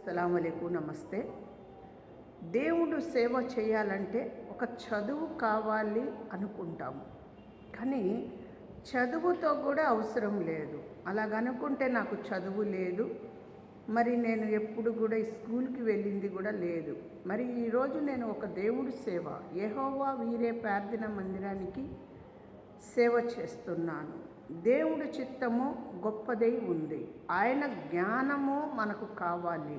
అస్సలాము అలైకుం, నమస్తే. దేవుడు సేవ చేయాలంటే ఒక చదువు కావాలి అనుకుంటాము, కానీ చదువుతో కూడా అవసరం లేదు. అలాగనుకుంటే నాకు చదువు లేదు, మరి నేను ఎప్పుడు కూడా ఈ స్కూల్కి వెళ్ళింది కూడా లేదు. మరి ఈరోజు నేను ఒక దేవుడి సేవ, యెహోవా వీరే ప్రార్థన మందిరానికి సేవ చేస్తున్నాను. దేవుడి చిత్తము గొప్పదై ఉంది. ఆయన జ్ఞానము మనకు కావాలి,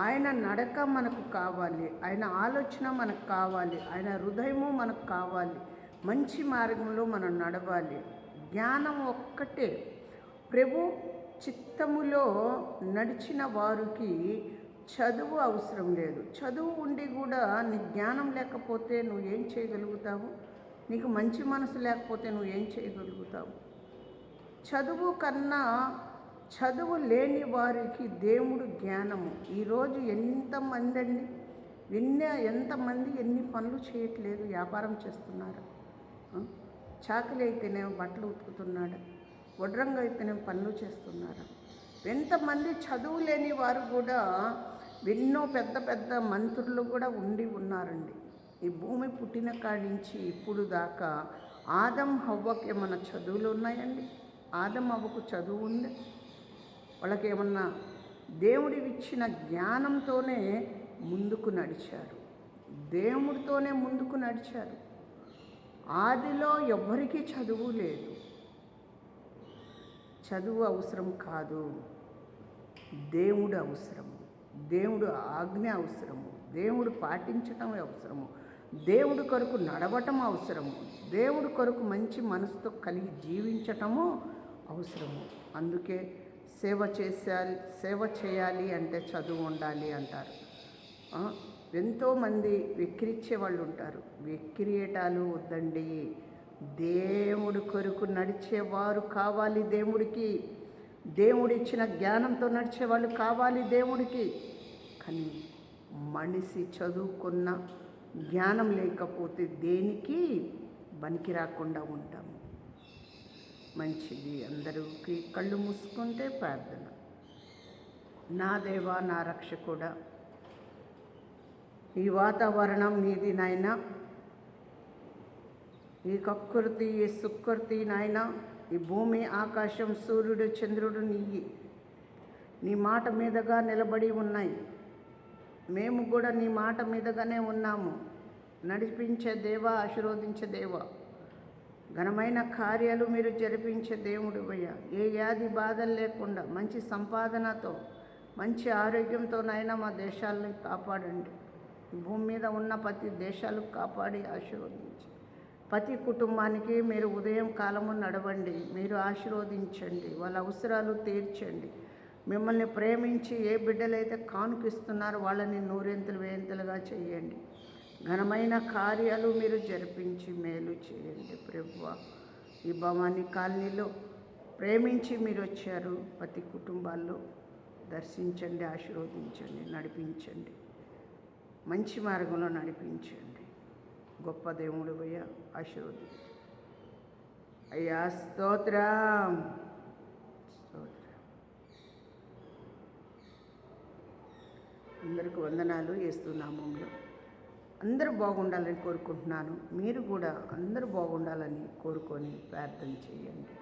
ఆయన నడక మనకు కావాలి, ఆయన ఆలోచన మనకు కావాలి, ఆయన హృదయము మనకు కావాలి. మంచి మార్గంలో మనం నడవాలి. జ్ఞానం ఒక్కటే. ప్రభు చిత్తములో నడిచిన వారికి చదువు అవసరం లేదు. చదువు ఉండి కూడా నీ జ్ఞానం లేకపోతే నువ్వు ఏం చేయగలుగుతావు? నీకు మంచి మనసు లేకపోతే నువ్వు ఏం చేయగలుగుతావు? చదువు కన్నా చదువు లేని వారికి దేవుడు జ్ఞానము. ఈరోజు ఎంతమంది అండి, ఎంతమంది ఎన్ని పనులు చేయట్లేదు, వ్యాపారం చేస్తున్నారు. చాకలి అయితేనేమో బట్టలు ఉతుకుతున్నాడు, వడ్రంగా అయితేనేమో పనులు చేస్తున్నారు. ఎంతమంది చదువు లేని వారు కూడా ఎన్నో పెద్ద పెద్ద మంత్రులు కూడా ఉన్నారండి. ఈ భూమి పుట్టిన కాడి నుంచి ఇప్పుడు దాకా ఆదం హవ్వకి ఏమన్నా చదువులు ఉన్నాయండి? ఆదం హవ్వకు చదువు ఉంది? వాళ్ళకి ఏమన్నా దేవుడి ఇచ్చిన జ్ఞానంతోనే ముందుకు నడిచారు, దేవుడితోనే ముందుకు నడిచారు. ఆదిలో ఎవ్వరికీ చదువు లేదు. చదువు అవసరం కాదు, దేవుడు అవసరము, దేవుడు ఆజ్ఞ అవసరము, దేవుడు పాటించటం అవసరము, దేవుడి కొరకు నడవటం అవసరము, దేవుడి కొరకు మంచి మనసుతో కలిగి జీవించటము అవసరము. అందుకే సేవ చేయాలి అంటే చదువు ఉండాలి అంటారు. ఎంతోమంది వెక్కిరించే వాళ్ళు ఉంటారు. వెక్కిరియటాలు వద్దండి. దేవుడి కొరకు నడిచేవారు కావాలి దేవుడికి. దేవుడు ఇచ్చిన జ్ఞానంతో నడిచేవాళ్ళు కావాలి దేవుడికి. కానీ మనిషి చదువుకున్న జ్ఞానం లేకపోతే దేనికి పనికి రాకుండా ఉంటాము. మంచిది. అందరికీ కళ్ళు మూసుకుంటే ప్రార్థన. నా దేవా, నా రక్షకుడా, ఈ వాతావరణం నీది నాయనా, ఈ కక్కుర్తి, ఈ సుక్కుర్తి నాయనా, ఈ భూమి, ఆకాశం, సూర్యుడు, చంద్రుడు నీ మాట మీదగా నిలబడి ఉన్నాయి. మేము కూడా నీ మాట మీదగానే ఉన్నాము. నడిపించే దేవా, ఆశీర్వదించే దేవా, ఘనమైన కార్యాలు మీరు జరిపించే దేవుడు అయ్యా. ఏ వ్యాధి బాధలు లేకుండా మంచి సంపాదనతో, మంచి ఆరోగ్యంతోనైనా మా దేశాలని కాపాడండి. భూమి మీద ఉన్న ప్రతి దేశాలకు కాపాడి ఆశీర్వదించి, ప్రతి కుటుంబానికి మీరు ఉదయం కాలము నడవండి, మీరు ఆశీర్వదించండి, వాళ్ళ అవసరాలు తీర్చండి. మిమ్మల్ని ప్రేమించి ఏ బిడ్డలైతే కానుకిస్తున్నారో వాళ్ళని నూరెంతలు వేయంతలుగా చేయండి. ఘనమైన కార్యాలు మీరు జరిపించి మేలు చేయండి ప్రభువా. ఈ భవానీ కాలనీలో ప్రేమించి మీరు వచ్చారు. ప్రతి కుటుంబాల్లో దర్శించండి, ఆశీర్వదించండి, నడిపించండి, మంచి మార్గంలో నడిపించండి. గొప్ప దేవుడు అయ్యా, ఆశీర్వదించండి అయ్యా. స్తోత్రం, స్తోత్రం. అందరికీ వందనాలు. యేసు నామములో అందరూ బాగుండాలని కోరుకుంటున్నాను. మీరు కూడా అందరూ బాగుండాలని కోరుకొని ప్రార్థన చేయండి.